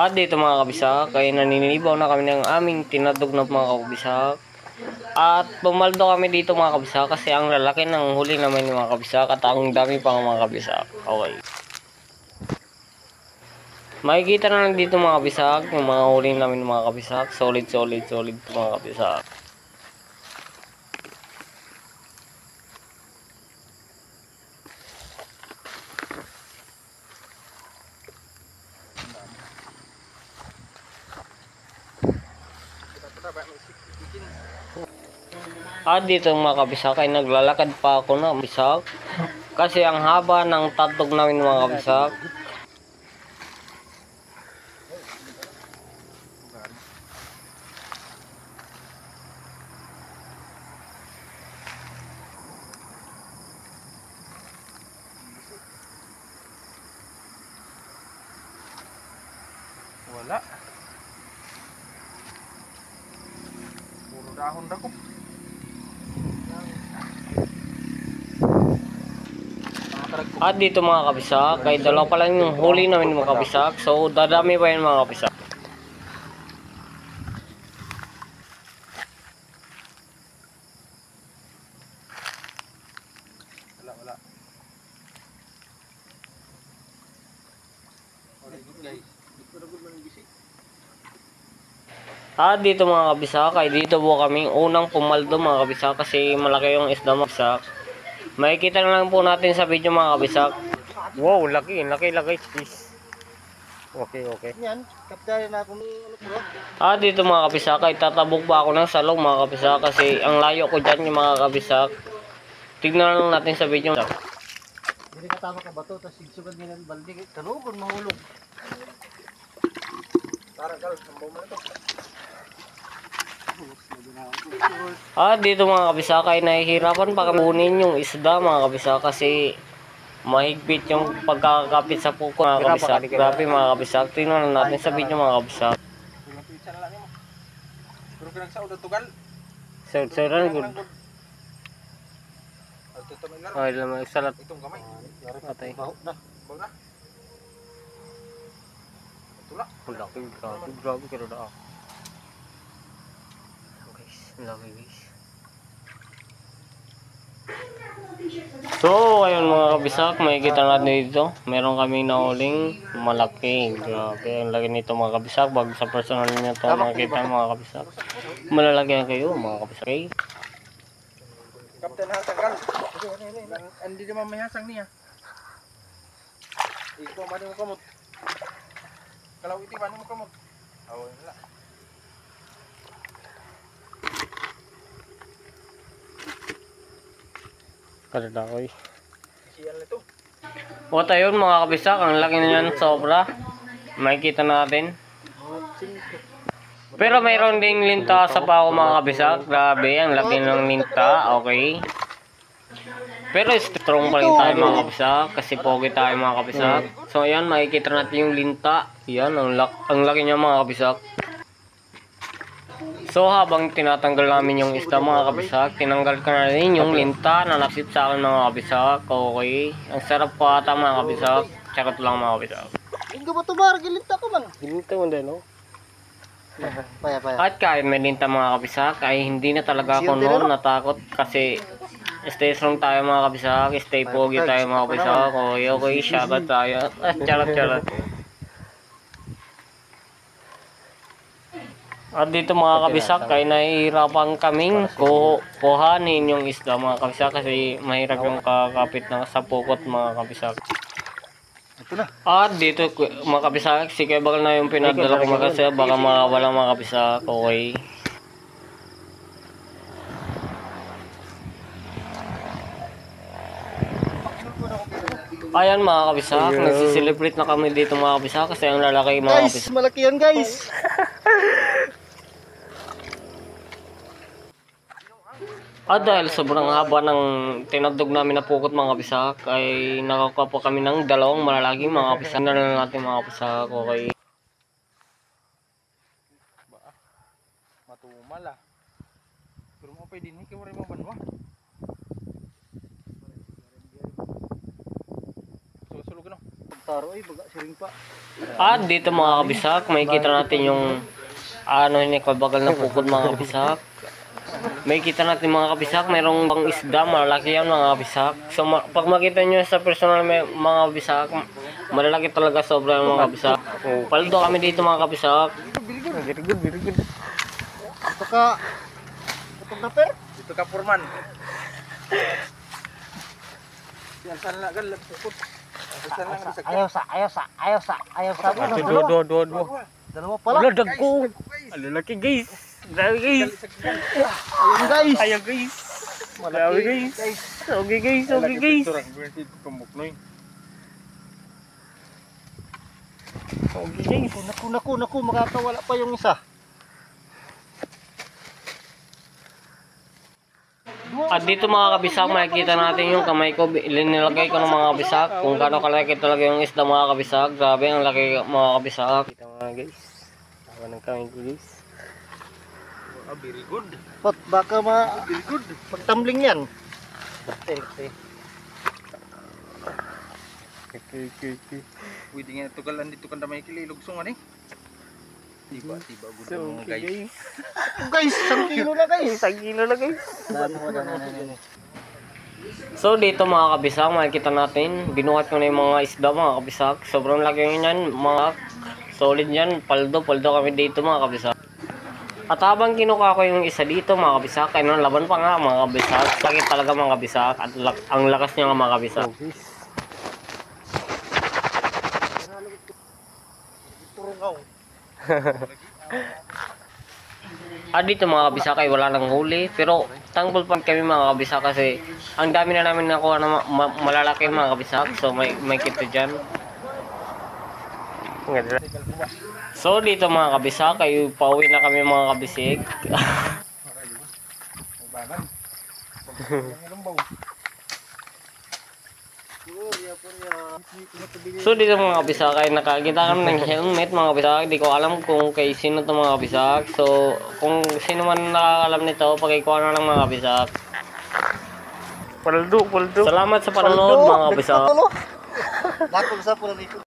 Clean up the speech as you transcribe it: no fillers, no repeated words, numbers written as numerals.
At dito mga kabisak, ay naninibaw na kami ng aming tinadog na mga kabisak. At pumaldo kami dito mga kabisak kasi ang lalaki ng huli naman yung mga kabisak at ang dami pang mga kabisak. Okay. Makikita na lang dito mga kabisak, yung mga huli namin mga kabisak. Solid mga kabisak. At dito mga kabisak ay naglalakad pa ako na kabisak kasi ang haba ng tatog namin mga kabisak. Wala. Puro dahon dako. At dito mga kabisak, kay dalawa pa lang yung huli namin mga kabisak. So dadami pa yun mga kabisak. Wala. At dito mga kabisak, ay dito po kami unang pumaldo mga kabisak kasi malaki yung isda mga kabisak. Makikita na lang po natin sa video mga kabisak. Wow, laki. Okay. Yan, kaptayan na akong bro. At dito mga kabisak, ay tatabog pa ako ng salong mga kabisak kasi ang layo ko dyan yung mga kabisak. Tignan lang natin sa video. Dili katama ka bato tas sigsugan nila ng balde tanugon mahulog. Tara gal, sambo mo na to. Dito mga kabisak ay nahihirapan pa kami kunin yung isda mga kabisak kasi mahigpit yung pagkakapit sa puko mga kabisak. Grabe mga kabisak. Tingnan natin sa video mga kabisak. Pero kinagsaud ang tugal. Sir, good. Ay, lamang salat. Itong kamay. Patay. Baho na. Baho na. Tula. Grabe kaya na ako. Guys, laki guys. So, ayun mga kabisak, makikita natin dito. Meron kami nahuling malaki. Grabe, ang laki nito mga kabisak. Bago sa personal niya ito makikita mga kabisak. Malalaki na kayo mga kabisak. Okay? Kapten hasang gal. Hindi naman may hasang niya. Ikaw mani mo kamot. Kalau iti mani mo kamot. Aw, wala. Kada ko eh. Siyan nito. O tayo mga kabisak, ang laki na yan sobra. Makikita natin. Pero mayroon ding linta sa pako mga kabisak. Grabe, ang laki ng linta. Okay. Pero strong pa rin tayo mga kabisak. Kasi pogi tayo mga kabisak. So ayan, makikita natin yung linta. Yan, ang laki niya mga kabisak. So habang tinatanggal namin yung isda mga kabisak, tinanggal ka na rin yung linta na nasip sa akin mga kabisak. Okay. Ang sarap po ata mga kabisak. Charot lang mga kabisak. Linggo ba tumar gilinta ko man? Linta mo din, no? Paya. At kahit may linta mga kabisak, ay hindi na talaga ako noon natakot kasi stay strong tayo mga kabisak, stay pogi tayo mga kabisak. Okay, shoutout tayo. Charot. At dito mga kabisak ay nahihirapan kaming kuhanin yung isda mga kabisak kasi mahirap yung kakapit na sa pukot mga kabisak. Ito na. At dito mga kabisak, si Kebal na yung pinadala ko mga kabisak, baka mawala mga kabisak. Okay. Ayan mga kabisak, nagsiselebrate na kami dito mga kabisak kasi ang lalaki mga Guys, kabisak. malaki yan guys. At dahil sobrang haba ng tinadog namin na pukot mga kabisak, ay nakakuha po kami ng dalawang malalaking mga kabisak. Na lang natin mga kabisak, okay. Matumal ah. Pero mo pwede ni kaya mo banwa. Sulog no. taro ay baga siring pa. At dito mga kabisak, makikita natin yung ano ni kabagal na pukod mga kabisak. Makikita natin mga kabisak, mayroong bang isda, malalaki yan mga kabisak. So pag makita nyo sa personal mga kabisak, malalaki talaga sobra yung mga kabisak. Oh, paldo kami dito mga kabisak. Very good, very good. Ito ka photographer? Ito ka foreman. Yan sana na gal pukod. Ayaw sa. Do. Dalawa pala. Wala, dagko. Ang lalaki guys. Grabe guys. Ayun guys. Ayaw guys. Grabe guys. Okay guys, okay guys. Okay guys. Naku, makakawala pa yung isa. At dito mga kabisak, makikita natin yung kamay ko. Linilagay ko ng mga kabisak. Kung gaano kalaki talaga yung isda mga kabisak. Grabe, ang laki mga kabisak. Kita mga guys. Tawa ng kamay ko guys. Very good. Pot, baka very good. Pagtumbling yan. Okay. Pwede nga tugalan dito kan damay kililugsong ani. Tiba good mga guys. Guys, 1 kilo na guys. 1 kilo na guys. So dito mga kabisak, makikita natin. Binuhat ko na yung mga isda mga kabisak. Sobrang laki yan, mga solid yan. Paldo kami dito mga kabisak. At habang kinuha ko yung isa dito mga kabisak, kaya laban pa nga mga kabisak. Sakit talaga mga kabisak. At ang lakas niya nga mga kabisak. Dito mga kabisak ay wala nang huli. Pero thankful pa kami mga kabisak kasi ang dami na namin nakuha na malalaki mga kabisak. So may kita dyan. So dito mga kabisak ay pauwi na kami mga kabisik. So dito mga kabisak ay nakakita kami ng helmet mga kabisak. Di ko alam kung kay sino to mga kabisak. So kung sino man nakakalam nito, pakikuha na lang mga kabisak. Paldo. Salamat sa panonood mga kabisak. Dako sa pula dito.